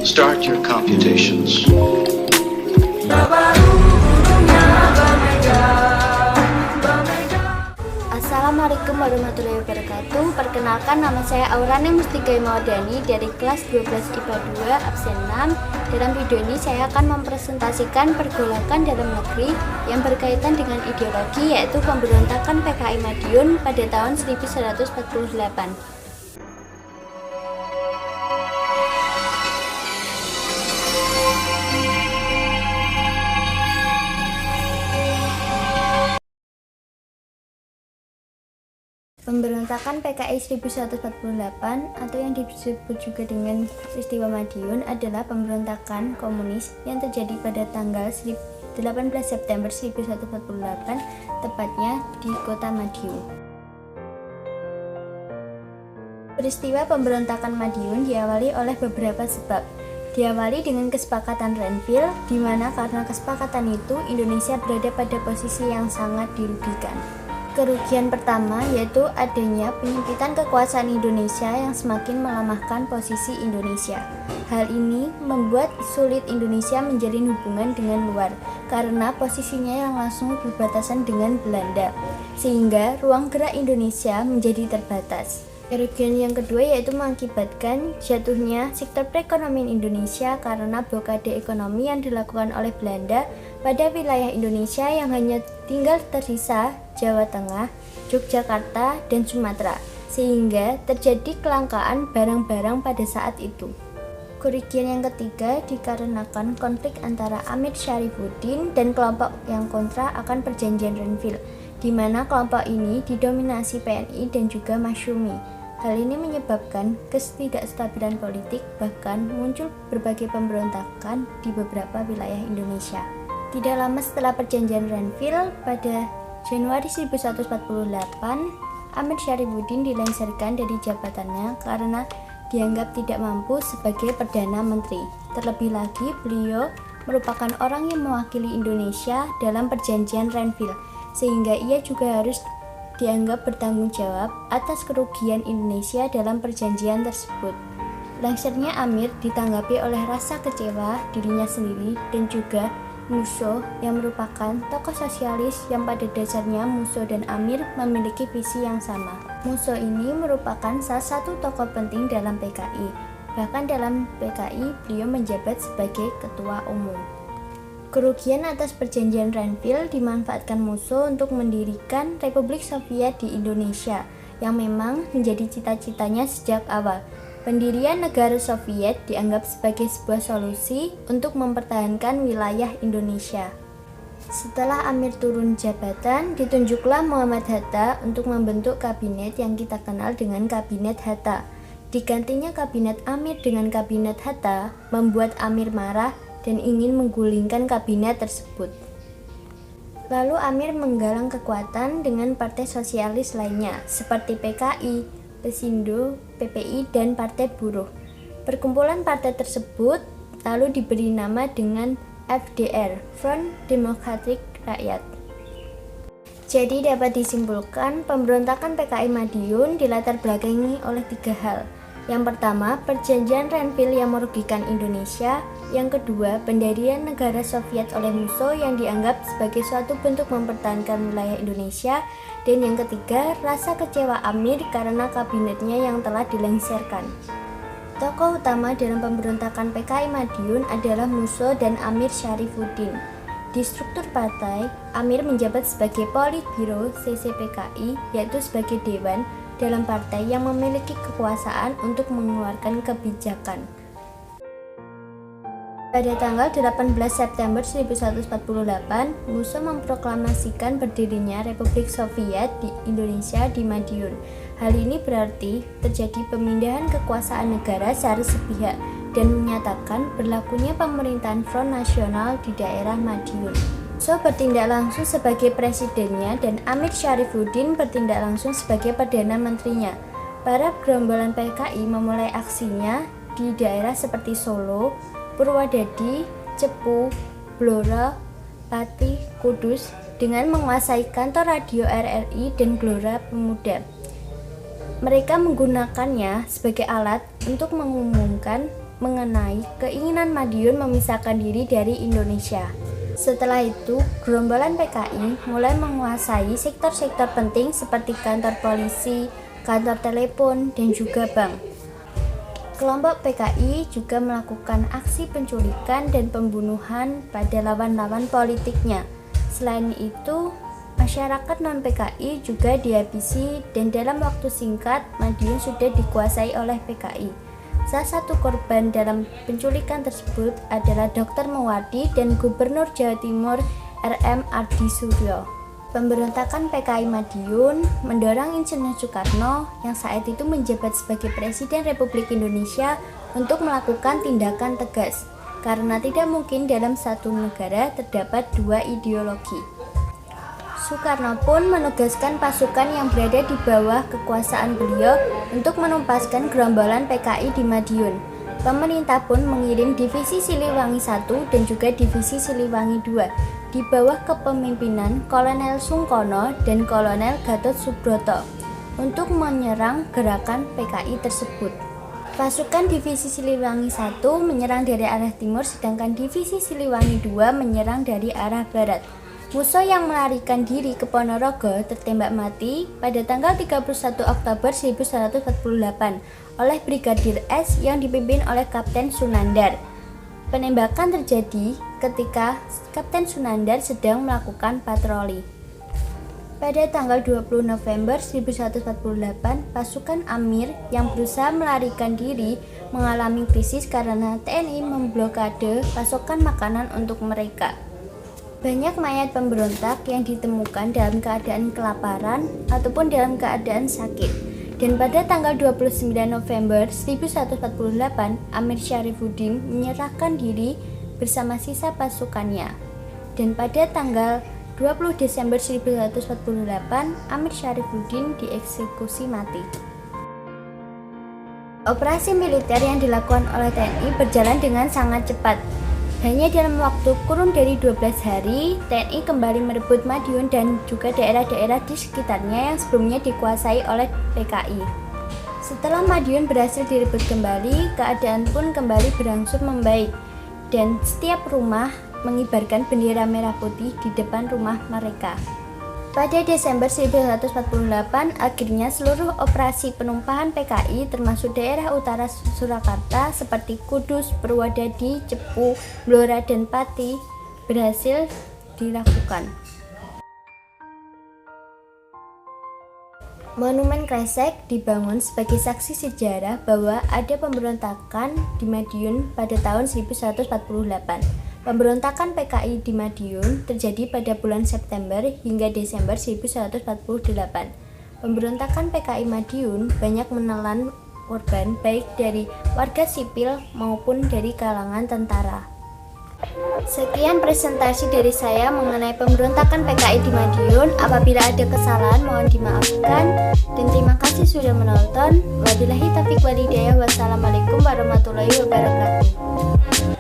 Start your computations. Assalamualaikum warahmatullahi wabarakatuh. Perkenalkan, nama saya Aurani Mustika Mawadani dari kelas 12 IPA 2 absen 6. Dalam video ini saya akan mempresentasikan pergolakan dalam negeri yang berkaitan dengan ideologi, yaitu pemberontakan PKI Madiun pada tahun 1948. Pemberontakan PKI 1948 atau yang disebut juga dengan peristiwa Madiun adalah pemberontakan komunis yang terjadi pada tanggal 18 September 1948, tepatnya di kota Madiun. Peristiwa pemberontakan Madiun diawali oleh beberapa sebab. Diawali dengan kesepakatan Renville, di mana karena kesepakatan itu Indonesia berada pada posisi yang sangat dirugikan. Kerugian pertama yaitu adanya penyempitan kekuasaan Indonesia yang semakin melemahkan posisi Indonesia. Hal ini membuat sulit Indonesia menjalin hubungan dengan luar karena posisinya yang langsung berbatasan dengan Belanda, sehingga ruang gerak Indonesia menjadi terbatas. Kerugian yang kedua yaitu mengakibatkan jatuhnya sektor perekonomian Indonesia karena blokade ekonomi yang dilakukan oleh Belanda pada wilayah Indonesia yang hanya tinggal tersisa Jawa Tengah, Yogyakarta, dan Sumatera, sehingga terjadi kelangkaan barang-barang pada saat itu. Kerugian yang ketiga dikarenakan konflik antara Amir Syarifuddin dan kelompok yang kontra akan perjanjian Renville, di mana kelompok ini didominasi PNI dan juga Masyumi. Hal ini menyebabkan ketidakstabilan politik, bahkan muncul berbagai pemberontakan di beberapa wilayah Indonesia. Tidak lama setelah perjanjian Renville, pada Januari 1948, Amir Syarifuddin dilengsarkan dari jabatannya karena dianggap tidak mampu sebagai Perdana Menteri. Terlebih lagi, beliau merupakan orang yang mewakili Indonesia dalam perjanjian Renville, sehingga ia juga harus dianggap bertanggung jawab atas kerugian Indonesia dalam perjanjian tersebut. Lengsernya Amir ditanggapi oleh rasa kecewa dirinya sendiri dan juga Musso yang merupakan tokoh sosialis yang pada dasarnya Musso dan Amir memiliki visi yang sama. Musso ini merupakan salah satu tokoh penting dalam PKI. Bahkan dalam PKI beliau menjabat sebagai ketua umum. Kerugian atas perjanjian Renville dimanfaatkan Musso untuk mendirikan Republik Soviet di Indonesia, yang memang menjadi cita-citanya sejak awal. Pendirian negara Soviet dianggap sebagai sebuah solusi untuk mempertahankan wilayah Indonesia. Setelah Amir turun jabatan, ditunjuklah Muhammad Hatta untuk membentuk kabinet yang kita kenal dengan Kabinet Hatta. Digantinya Kabinet Amir dengan Kabinet Hatta membuat Amir marah dan ingin menggulingkan kabinet tersebut. Lalu Amir menggalang kekuatan dengan partai sosialis lainnya seperti PKI, Pesindo, PPI, dan Partai Buruh. Perkumpulan partai tersebut lalu diberi nama dengan FDR, Front Demokratik Rakyat. Jadi dapat disimpulkan pemberontakan PKI Madiun dilatar belakangi oleh tiga hal. Yang pertama, perjanjian Renville yang merugikan Indonesia. Yang kedua, pendirian negara Soviet oleh Musso yang dianggap sebagai suatu bentuk mempertahankan wilayah Indonesia. Dan yang ketiga, rasa kecewa Amir karena kabinetnya yang telah dilengsarkan. Tokoh utama dalam pemberontakan PKI Madiun adalah Musso dan Amir Syarifuddin. Di struktur partai, Amir menjabat sebagai Politbiro CCPKI, yaitu sebagai dewan dalam partai yang memiliki kekuasaan untuk mengeluarkan kebijakan. Pada tanggal 18 September 1948, Musso memproklamasikan berdirinya Republik Soviet di Indonesia di Madiun. Hal ini berarti terjadi pemindahan kekuasaan negara secara sepihak dan menyatakan berlakunya pemerintahan Front Nasional di daerah Madiun. Musso bertindak langsung sebagai presidennya dan Amir Syarifuddin bertindak langsung sebagai Perdana Menterinya. Para gerombolan PKI memulai aksinya di daerah seperti Solo, Purwodadi, Cepu, Blora, Pati, Kudus dengan menguasai kantor radio RRI dan Gelora Pemuda. Mereka menggunakannya sebagai alat untuk mengumumkan mengenai keinginan Madiun memisahkan diri dari Indonesia. Setelah itu, gerombolan PKI mulai menguasai sektor-sektor penting seperti kantor polisi, kantor telepon, dan juga bank. Kelompok PKI juga melakukan aksi penculikan dan pembunuhan pada lawan-lawan politiknya. Selain itu, masyarakat non-PKI juga dihabisi dan dalam waktu singkat Madiun sudah dikuasai oleh PKI. Salah satu korban dalam penculikan tersebut adalah Dr. Muwardi dan Gubernur Jawa Timur R.M. Ardi Suryo. Pemberontakan PKI Madiun mendorong Insinyur Soekarno yang saat itu menjabat sebagai Presiden Republik Indonesia untuk melakukan tindakan tegas, karena tidak mungkin dalam satu negara terdapat dua ideologi. Soekarno pun menugaskan pasukan yang berada di bawah kekuasaan beliau untuk menumpaskan gerombolan PKI di Madiun. Pemerintah pun mengirim Divisi Siliwangi I dan juga Divisi Siliwangi II di bawah kepemimpinan Kolonel Sungkono dan Kolonel Gatot Subroto untuk menyerang gerakan PKI tersebut. Pasukan Divisi Siliwangi I menyerang dari arah timur, sedangkan Divisi Siliwangi II menyerang dari arah barat. Musuh yang melarikan diri ke Ponorogo tertembak mati pada tanggal 31 Oktober 1948 oleh Brigadir S yang dipimpin oleh Kapten Sunandar. Penembakan terjadi ketika Kapten Sunandar sedang melakukan patroli. Pada tanggal 20 November 1948, pasukan Amir yang berusaha melarikan diri mengalami krisis karena TNI memblokade pasokan makanan untuk mereka. Banyak mayat pemberontak yang ditemukan dalam keadaan kelaparan ataupun dalam keadaan sakit. Dan pada tanggal 29 November 1948, Amir Syarifuddin menyerahkan diri bersama sisa pasukannya. Dan pada tanggal 20 Desember 1948, Amir Syarifuddin dieksekusi mati. Operasi militer yang dilakukan oleh TNI berjalan dengan sangat cepat. Hanya dalam waktu kurun dari 12 hari, TNI kembali merebut Madiun dan juga daerah-daerah di sekitarnya yang sebelumnya dikuasai oleh PKI. Setelah Madiun berhasil direbut kembali, keadaan pun kembali berangsur membaik, dan setiap rumah mengibarkan bendera merah putih di depan rumah mereka. Pada Desember 1948, akhirnya seluruh operasi penumpahan PKI termasuk daerah utara Surakarta seperti Kudus, Purwodadi, Cepu, Blora, dan Pati berhasil dilakukan. Monumen Kresek dibangun sebagai saksi sejarah bahwa ada pemberontakan di Madiun pada tahun 1948. Pemberontakan PKI di Madiun terjadi pada bulan September hingga Desember 1948. Pemberontakan PKI Madiun banyak menelan korban baik dari warga sipil maupun dari kalangan tentara. Sekian presentasi dari saya mengenai pemberontakan PKI di Madiun. Apabila ada kesalahan mohon dimaafkan, dan terima kasih sudah menonton. Wabillahi taufiq wal hidayah. Wassalamualaikum warahmatullahi wabarakatuh.